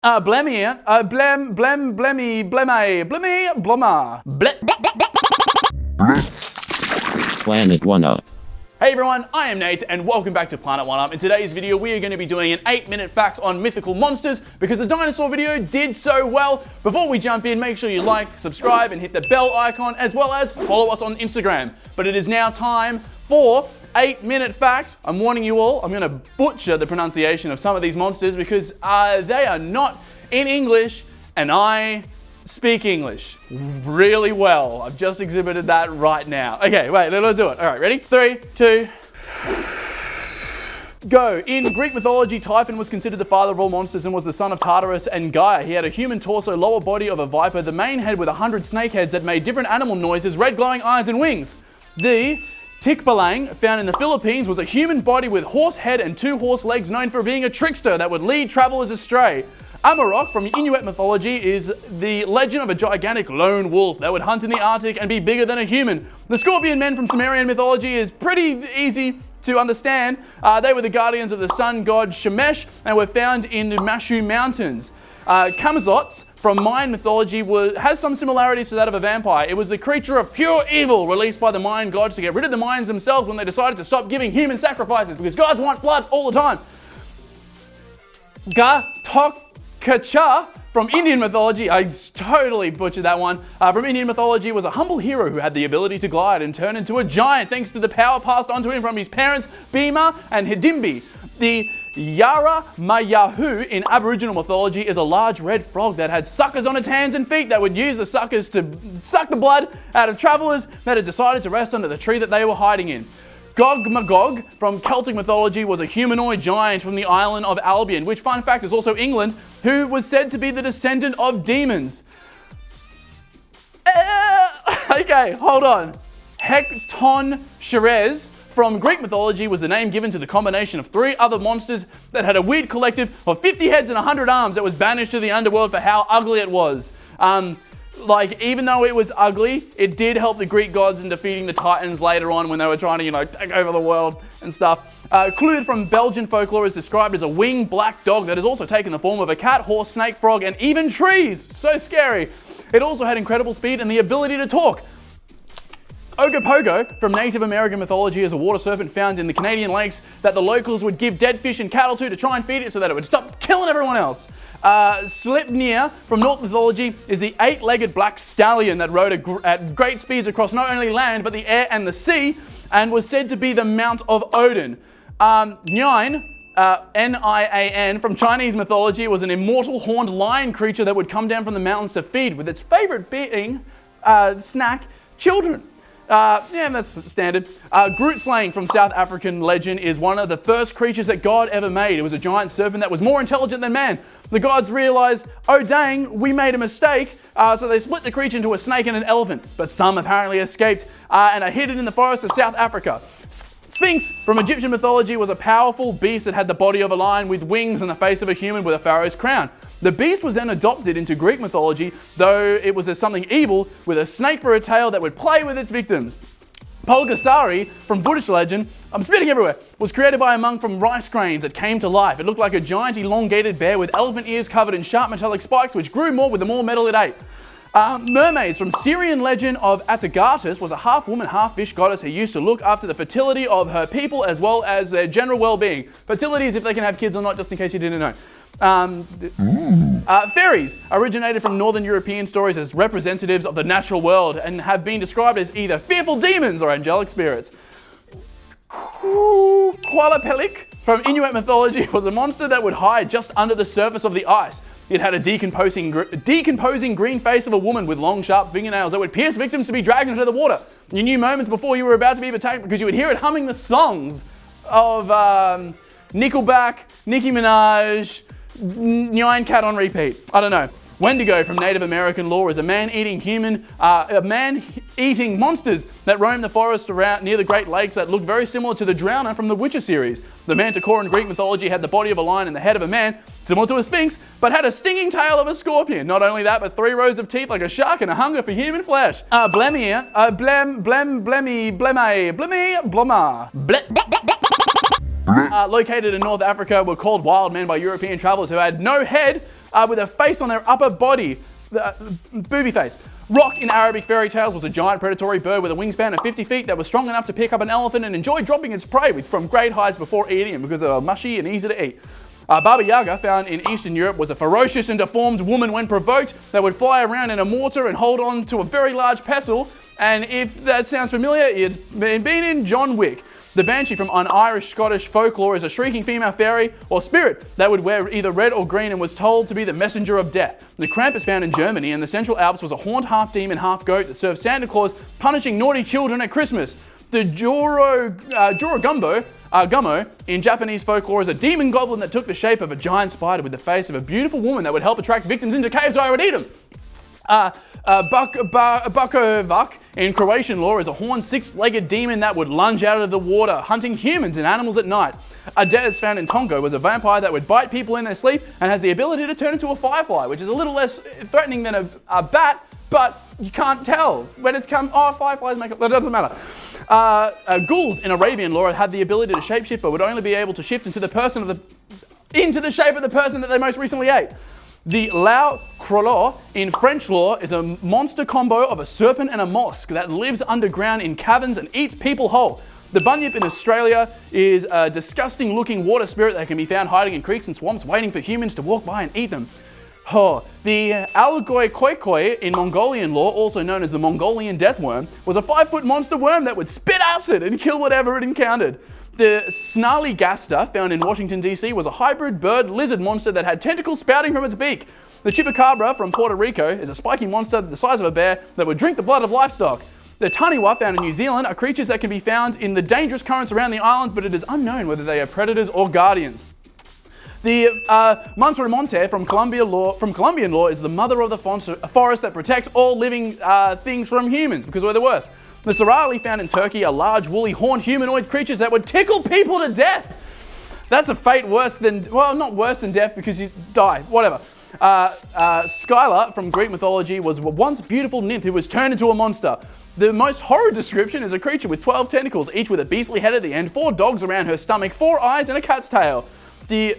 Blemmy, blemmy, blemme, blemmy, blummer. Planet 1UP. Hey everyone, I am Nate and welcome back to Planet 1UP. In today's video, we are going to be doing an 8-minute fact on mythical monsters because the dinosaur video did so well. Before we jump in, make sure you like, subscribe, and hit the bell icon, as well as follow us on Instagram. But it is now time for 8-minute facts. I'm warning you all, I'm going to butcher the pronunciation of some of these monsters because they are not in English and I speak English really well. I've just exhibited that right now. Okay, wait, let's do it. All right, ready? 3, 2, go. In Greek mythology, Typhon was considered the father of all monsters and was the son of Tartarus and Gaia. He had a human torso, lower body of a viper, the main head with 100 snake heads that made different animal noises, red glowing eyes and wings. The Tikbalang, found in the Philippines, was a human body with horse head and 2 horse legs, known for being a trickster that would lead travelers astray. Amarok from Inuit mythology is the legend of a gigantic lone wolf that would hunt in the Arctic and be bigger than a human. The Scorpion Men from Sumerian mythology is pretty easy to understand. They were the guardians of the sun god Shemesh and were found in the Mashu Mountains. Kamazots from Mayan mythology has some similarities to that of a vampire. It was the creature of pure evil released by the Mayan gods to get rid of the Mayans themselves when they decided to stop giving human sacrifices because gods want blood all the time. Ghatotkacha from Indian mythology, I totally butchered that one, from Indian mythology was a humble hero who had the ability to glide and turn into a giant thanks to the power passed on to him from his parents Bhima and Hidimbi. The Yara Mayahu in Aboriginal mythology is a large red frog that had suckers on its hands and feet that would use the suckers to suck the blood out of travelers that had decided to rest under the tree that they were hiding in. Gog Magog from Celtic mythology was a humanoid giant from the island of Albion, which, fun fact, is also England, who was said to be the descendant of demons. Okay, hold on. Hecton Sherez from Greek mythology was the name given to the combination of 3 other monsters that had a weird collective of 50 heads and 100 arms that was banished to the underworld for how ugly it was. Even though it was ugly, it did help the Greek gods in defeating the Titans later on when they were trying to, take over the world and stuff. Clued from Belgian folklore is described as a winged black dog that has also taken the form of a cat, horse, snake, frog, and even trees. So scary. It also had incredible speed and the ability to talk. Ogopogo from Native American mythology is a water serpent found in the Canadian lakes that the locals would give dead fish and cattle to try and feed it so that it would stop killing everyone else. Sleipnir from Norse mythology is the 8-legged black stallion that rode at great speeds across not only land but the air and the sea and was said to be the Mount of Odin. Nian, Nian from Chinese mythology was an immortal horned lion creature that would come down from the mountains to feed, with its favorite being snack children. That's standard. Groot slaying from South African legend is one of the first creatures that God ever made. It was a giant serpent that was more intelligent than man. The gods realized, oh dang, we made a mistake, so they split the creature into a snake and an elephant. But some apparently escaped and are hidden in the forests of South Africa. Sphinx from Egyptian mythology was a powerful beast that had the body of a lion with wings and the face of a human with a pharaoh's crown. The beast was then adopted into Greek mythology, though it was as something evil with a snake for a tail that would play with its victims. Pulgasari from Buddhist legend, I'm spitting everywhere, was created by a monk from rice grains that came to life. It looked like a giant elongated bear with elephant ears covered in sharp metallic spikes which grew more with the more metal it ate. Mermaids from Syrian legend of Atargatis was a half woman, half fish goddess who used to look after the fertility of her people as well as their general well-being. Fertility is if they can have kids or not, just in case you didn't know. Fairies originated from Northern European stories as representatives of the natural world and have been described as either fearful demons or angelic spirits. Qualapelik from Inuit mythology was a monster that would hide just under the surface of the ice. It had a decomposing green face of a woman with long, sharp fingernails that would pierce victims to be dragged into the water. You knew moments before you were about to be attacked because you would hear it humming the songs of Nickelback, Nicki Minaj, Nyan Cat on repeat. I don't know. Wendigo from Native American lore is a man-eating monsters that roam the forest around near the Great Lakes that look very similar to the Drowner from the Witcher series. The Manticore in Greek mythology had the body of a lion and the head of a man, similar to a sphinx, but had a stinging tail of a scorpion. Not only that, but 3 rows of teeth like a shark and a hunger for human flesh. Blemmy, blemmy, blummer. Located in North Africa, were called wild men by European travelers who had no head with a face on their upper body, booby face. Roc in Arabic fairy tales was a giant predatory bird with a wingspan of 50 feet that was strong enough to pick up an elephant and enjoyed dropping its prey from great heights before eating it because they were mushy and easy to eat. Baba Yaga, found in Eastern Europe, was a ferocious and deformed woman when provoked that would fly around in a mortar and hold on to a very large pestle. And if that sounds familiar, it's been in John Wick. The Banshee from Irish-Scottish folklore is a shrieking female fairy or spirit that would wear either red or green and was told to be the messenger of death. The Krampus, found in Germany and the Central Alps, was a horned half-demon, half-goat that served Santa Claus, punishing naughty children at Christmas. The Gummo in Japanese folklore is a demon goblin that took the shape of a giant spider with the face of a beautiful woman that would help attract victims into caves so I would eat them. Bukovac in Croatian lore is a horned six-legged demon that would lunge out of the water, hunting humans and animals at night. Adez, found in Tonga, was a vampire that would bite people in their sleep and has the ability to turn into a firefly, which is a little less threatening than a bat, but you can't tell when it's come. Oh, fireflies make it. That doesn't matter. Ghouls in Arabian lore had the ability to shapeshift, but would only be able to shift into the shape of the person that they most recently ate. The Lao Crollo in French lore is a monster combo of a serpent and a mosque that lives underground in caverns and eats people whole. The Bunyip in Australia is a disgusting looking water spirit that can be found hiding in creeks and swamps waiting for humans to walk by and eat them. The Algoi Khoikhoi in Mongolian lore, also known as the Mongolian death worm, was a 5-foot monster worm that would spit acid and kill whatever it encountered. The Snarlygaster, found in Washington, D.C., was a hybrid bird-lizard monster that had tentacles spouting from its beak. The Chupacabra from Puerto Rico is a spiky monster the size of a bear that would drink the blood of livestock. The Taniwha, found in New Zealand, are creatures that can be found in the dangerous currents around the islands, but it is unknown whether they are predators or guardians. The Monte from Colombian lore is the mother of the forest that protects all living things from humans, because we're the worst. The Sarali, found in Turkey, are large, woolly, horned humanoid creatures that would tickle people to death. That's a fate worse than, well, not worse than death because you die, whatever. Skyla from Greek mythology was a once beautiful nymph who was turned into a monster. The most horrid description is a creature with 12 tentacles, each with a beastly head at the end, 4 dogs around her stomach, 4 eyes, and a cat's tail. The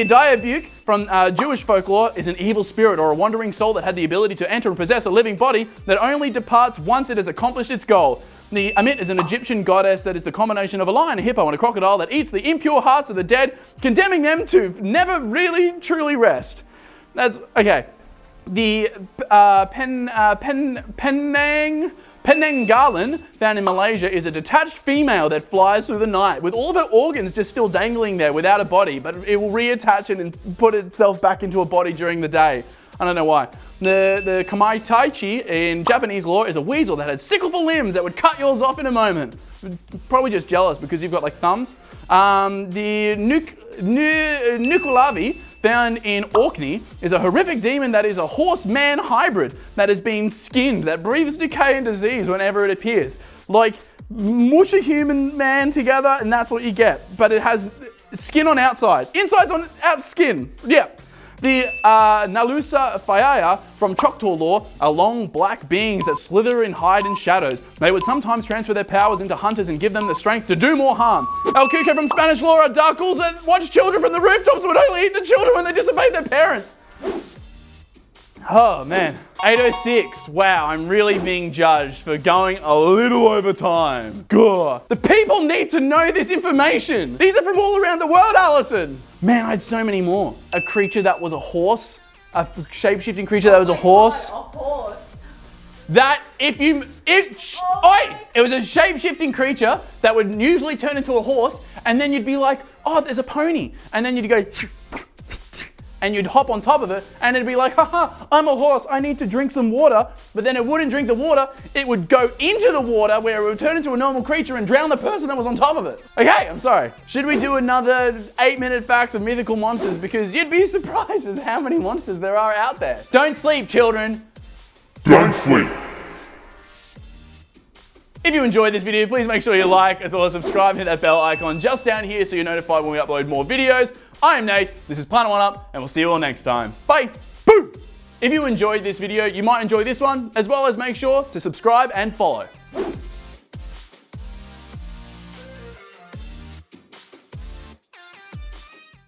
Diabuke from Jewish folklore is an evil spirit or a wandering soul that had the ability to enter and possess a living body that only departs once it has accomplished its goal. The Amit is an Egyptian goddess that is the combination of a lion, a hippo, and a crocodile that eats the impure hearts of the dead, condemning them to never really truly rest. That's okay. The Penanggalan, found in Malaysia, is a detached female that flies through the night with all of her organs just still dangling there without a body, but it will reattach it and put itself back into a body during the day. I don't know why. The Kamaitaichi in Japanese lore is a weasel that had sickle-full limbs that would cut yours off in a moment. Probably just jealous because you've got like thumbs. The Nukulavi, found in Orkney, is a horrific demon that is a horse-man hybrid that has been skinned, that breathes decay and disease whenever it appears. Like, mush a human man together and that's what you get. But it has skin on outside. Inside's on out skin. Yeah. The Nalusa Fayaya from Choctaw lore are long black beings that slither and hide in shadows. They would sometimes transfer their powers into hunters and give them the strength to do more harm. El Cuco from Spanish lore are dark ghouls that watch children from the rooftops and would only eat the children when they disobeyed their parents. Oh man, 8:06. Wow, I'm really being judged for going a little over time. Gah. The people need to know this information. These are from all around the world, Allison. Man, I had so many more. A creature that was a horse. A shape-shifting creature that was a horse. A horse. That it was a shape-shifting creature that would usually turn into a horse, and then you'd be like, oh, there's a pony. And then you'd go, and you'd hop on top of it, and it'd be like, haha, I'm a horse, I need to drink some water. But then it wouldn't drink the water, it would go into the water where it would turn into a normal creature and drown the person that was on top of it. Okay, I'm sorry. Should we do another 8-minute facts of mythical monsters? Because you'd be surprised as how many monsters there are out there. Don't sleep, children. Don't sleep. If you enjoyed this video, please make sure you like, as well as subscribe and hit that bell icon just down here so you're notified when we upload more videos. I am Nate, this is Planet 1 Up, and we'll see you all next time. Bye! Boom! If you enjoyed this video, you might enjoy this one, as well as make sure to subscribe and follow.